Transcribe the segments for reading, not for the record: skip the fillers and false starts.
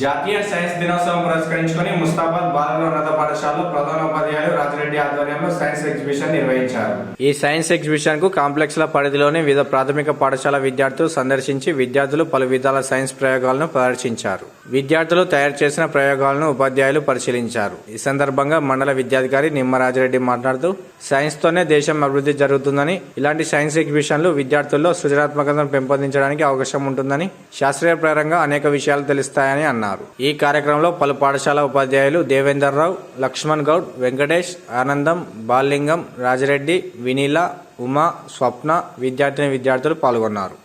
జాతీయ సైన్స్ దినోత్సవం పురస్కరించుకొని ముస్తాబాద్ బాలల ఉన్నత పాఠశాలలో ప్రధానోపాధ్యాయులు రాజిరెడ్డి ఆధ్వర్యంలో సైన్స్ ఎగ్జిబిషన్ నిర్వహించారు. ఈ సైన్స్ ఎగ్జిబిషన్ కు కాంప్లెక్స్ ల పరిధిలోని వివిధ ప్రాథమిక పాఠశాల విద్యార్థులు సందర్శించి విద్యార్థులు పలు విధాల సైన్స్ ప్రయోగాలను ప్రదర్శించారు. విద్యార్థులు తయారు చేసిన ప్రయోగాలను ఉపాధ్యాయులు పరిశీలించారు. ఈ సందర్భంగా మండల విద్యాధికారి నిమ్మరాజిరెడ్డి మాట్లాడుతూ సైన్స్ తోనే దేశం అభివృద్ధి జరుగుతుందని, ఇలాంటి సైన్స్ ఎగ్జిబిషన్లు విద్యార్థుల్లో సృజనాత్మకతను పెంపొందించడానికి అవకాశం ఉంటుందని, శాస్త్రీయపరంగా అనేక విషయాలు తెలుస్తాయని అన్నారు. ఈ కార్యక్రమంలో పలు పాఠశాల ఉపాధ్యాయులు దేవేందర్ రావు, లక్ష్మణ్ గౌడ్, వెంకటేష్, ఆనందం, బాలింగం, రాజిరెడ్డి, వినీల, ఉమా, స్వప్న, విద్యార్థులు పాల్గొన్నారు.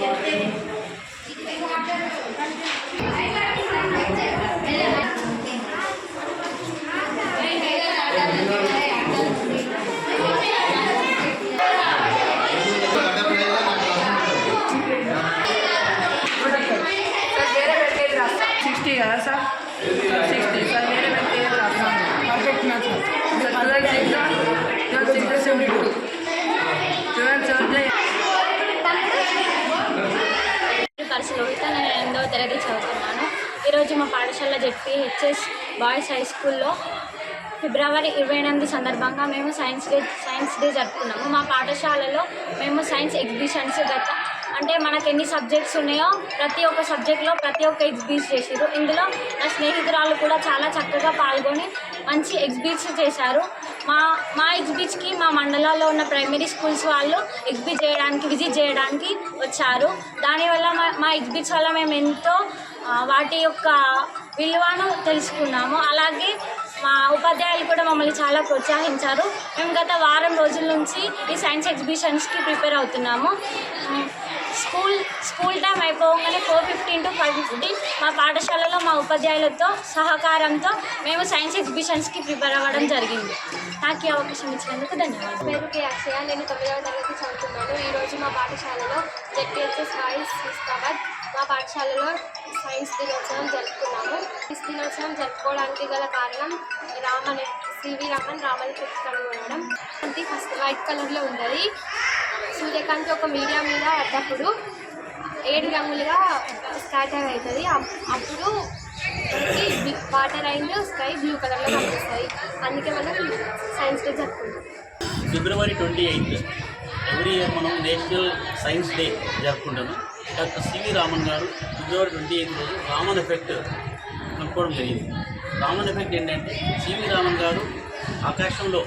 నేను 8వ తరగతి చదువుతున్నాను. ఈరోజు మా పాఠశాల జెడ్పీహెచ్ఎస్ బాయ్స్ హై స్కూల్లో ఫిబ్రవరి 28 సందర్భంగా మేము సైన్స్ డే జరుపుకున్నాము. మా పాఠశాలలో మేము సైన్స్ ఎగ్జిబిషన్స్ అంటే మనకు ఎన్ని సబ్జెక్ట్స్ ఉన్నాయో ప్రతి ఒక్క సబ్జెక్ట్లో ప్రతి ఒక్క ఎగ్జిబిషన్ చేసారు. ఇందులో నా స్నేహితురాలు కూడా చాలా చక్కగా పాల్గొని మంచి ఎగ్జిబిషన్ చేశారు. మా ఎగ్జిబిషన్కి మా మండలాల్లో ఉన్న ప్రైమరీ స్కూల్స్ వాళ్ళు విజిట్ చేయడానికి వచ్చారు. దానివల్ల మా ఎగ్జిబిషన్ వల్ల మేము ఎంతో వాటి యొక్క విలువను తెలుసుకున్నాము. అలాగే మా ఉపాధ్యాయులు కూడా మమ్మల్ని చాలా ప్రోత్సహించారు. మేము గత వారం రోజుల నుంచి ఈ సైన్స్ ఎగ్జిబిషన్స్కి ప్రిపేర్ అవుతున్నాము. స్కూల్ టైం అయిపోగానే 4:15 to 5:15 మా పాఠశాలలో మా ఉపాధ్యాయులతో సహకారంతో మేము సైన్స్ ఎగ్జిబిషన్స్కి ప్రిపేర్ అవ్వడం జరిగింది. నాకు ఈ అవకాశం ఇచ్చినందుకు ధన్యవాదాలు. పేరు కే అక్షయ. నేను 9వ తరగతి చదువుతున్నాను. ఈరోజు మా పాఠశాలలో జెడ్పీహెచ్ఎస్ బాయ్స్ ముస్తాబాద్ మా పాఠశాలలో సైన్స్ దినోత్సవం జరుపుకున్నాము. సైన్స్ దినోత్సవం జరుపుకోవడానికి గల కారణం సివి రామన్ చెట్టు కనుగొనడం. అంటే ఫస్ట్ వైట్ కలర్లో ఉన్నది. సూర్యకాంతి ఒక మీడియా మీద పడ్డప్పుడు 7 రంగులుగా స్కాటర్ అవుతుంది. అప్పుడు వాటర్ అండ్ స్కై బ్లూ కలర్లో కనిపిస్తుంది. అందుకే మనం సైన్స్ డే జరుపుకుంటాం. ఫిబ్రవరి 28 ఎవ్రీ ఇయర్ మనం నేషనల్ సైన్స్ డే జరుపుకుంటాము. డాక్టర్ సివి రామన్ గారు ఫిబ్రవరి 28 రోజు రామన్ ఎఫెక్ట్ కనుక్కోవడం జరిగింది. రామన్ ఎఫెక్ట్ ఏంటంటే సివి రామన్ గారు ఆకాశంలో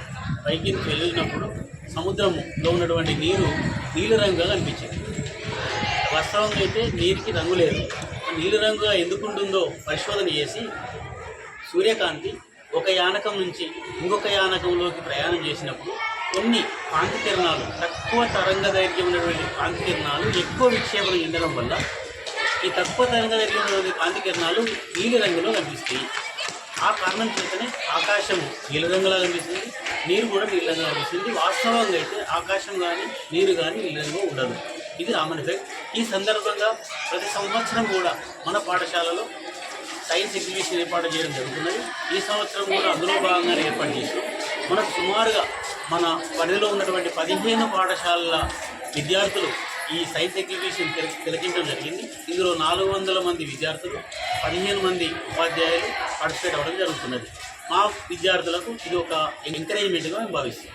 పైకి వెళ్ళినప్పుడు సముద్రంలో ఉన్నటువంటి నీరు నీలిరంగుగా కనిపించింది. వాస్తవంగా అయితే నీరుకి రంగు లేదు. నీలిరంగుగా ఎందుకుంటుందో పరిశోధన చేసి సూర్యకాంతి ఒక యానకం నుంచి ఇంకొక యానకంలోకి ప్రయాణం చేసినప్పుడు కొన్ని కాంతి కిరణాలు, తక్కువ తరంగ దైర్ఘ్యం ఉన్నటువంటి కాంతి కిరణాలు ఎక్కువ విక్షేపణ చెందడం వల్ల ఈ తక్కువ తరంగ దైర్ఘ్యం ఉన్నటువంటి కాంతి కిరణాలు నీలిరంగులో కనిపిస్తాయి. ఆ కారణం చేతనే ఆకాశము నీలిరంగులా కనిపిస్తుంది, నీరు కూడా నీలిరంగులా కనిపిస్తుంది. వాస్తవంగా అయితే ఆకాశం కానీ నీరు కానీ నీలిరంగు ఉండదు. ఇది రామన్ ఎఫెక్ట్. ఈ సందర్భంగా ప్రతి సంవత్సరం కూడా మన పాఠశాలలో సైన్స్ ఎగ్జిబిషన్ ఏర్పాటు చేయడం జరుగుతున్నది. ఈ సంవత్సరం కూడా అందులో భాగంగానే ఏర్పాటు చేసాం. మనకు సుమారుగా మన పరిధిలో ఉన్నటువంటి 15 పాఠశాలల విద్యార్థులు ఈ సైన్స్ ఎగ్జిబిషన్ తిలకించడం జరిగింది. ఇందులో 400 మంది విద్యార్థులు, 15 మంది ఉపాధ్యాయులు పార్టిసిపేట్ అవ్వడం జరుగుతున్నది. మా విద్యార్థులకు ఇది ఒక ఎంకరేజ్మెంట్గా మేము భావిస్తాం.